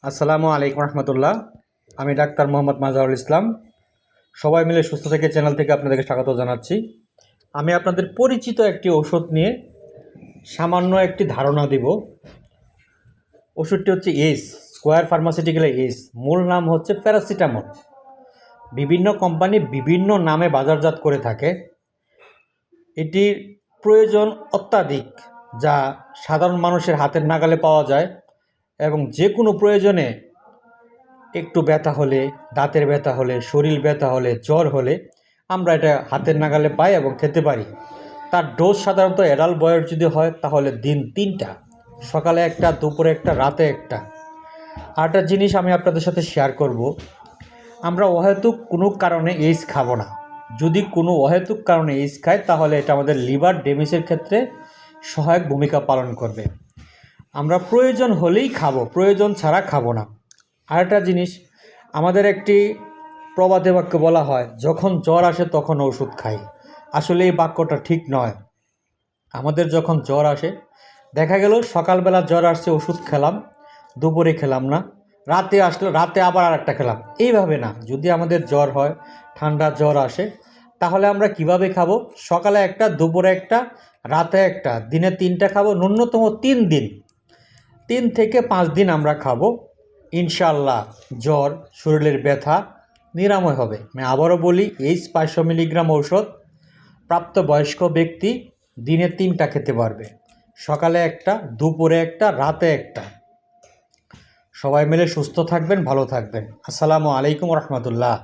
আসসালামু আলাইকুম রহমতুল্লাহ। আমি ডাক্তার মোহাম্মদ মাজারুল ইসলাম। সবাই মিলে সুস্থ থেকে চ্যানেল থেকে আপনাদেরকে স্বাগত জানাচ্ছি। আমি আপনাদের পরিচিত একটি ওষুধ নিয়ে সামান্য একটি ধারণা দিব। ওষুধটি হচ্ছে স্কোয়ার ফার্মাসিউটিক্যাল মূল নাম হচ্ছে প্যারাসিটামল। বিভিন্ন কোম্পানি বিভিন্ন নামে বাজারজাত করে থাকে। এটির প্রয়োজন অত্যাধিক, যা সাধারণ মানুষের হাতের নাগালে পাওয়া যায় এবং যে কোনো প্রয়োজনে একটু ব্যথা হলে, দাঁতের ব্যথা হলে, শরীর ব্যথা হলে, জ্বর হলে আমরা এটা হাতের নাগালে পাই এবং খেতে পারি। তার ডোজ সাধারণত অ্যাডাল্ট বয়স যদি হয় তাহলে দিন 3টা, সকালে একটা, দুপুরে একটা, রাতে একটা। আরেকটা জিনিস আমি আপনাদের সাথে শেয়ার করব, আমরা অহেতুক কোনো কারণে খাবো না। যদি কোনো অহেতুক কারণে খাই তাহলে এটা আমাদের লিভার ড্যামেজের ক্ষেত্রে সহায়ক ভূমিকা পালন করবে। আমরা প্রয়োজন হলেই খাবো, প্রয়োজন ছাড়া খাবো না। আরেকটা জিনিস, আমাদের একটি প্রবাদে বাক্য বলা হয়, যখন জ্বর আসে তখন ওষুধ খাই। আসলে এই বাক্যটা ঠিক নয়। আমাদের যখন জ্বর আসে, দেখা গেল সকালবেলা জ্বর আসছে, ওষুধ খেলাম, দুপুরে খেলাম না, রাতে আসলো, রাতে আবার আরেকটা খেলাম, এইভাবে না। যদি আমাদের জ্বর হয়, ঠান্ডা জ্বর আসে, তাহলে আমরা কিভাবে খাবো? সকালে একটা, দুপুরে একটা, রাতে একটা, দিনে 3টা খাবো। ন্যূনতম 3 দিন, 3 থেকে 5 দিন আমরা খাবো। ইনশাআল্লাহ জ্বর, শরীরের ব্যথা নিরাময় হবে। আমি আবারও বলি, 500 মিলিগ্রাম ঔষধ প্রাপ্তবয়স্ক ব্যক্তি দিনে 3টা খেতে পারবে। সকালে একটা, দুপুরে একটা, রাতে একটা। সবাই মিলে সুস্থ থাকবেন, ভালো থাকবেন। আসসালামু আলাইকুম রহমতুল্লাহ।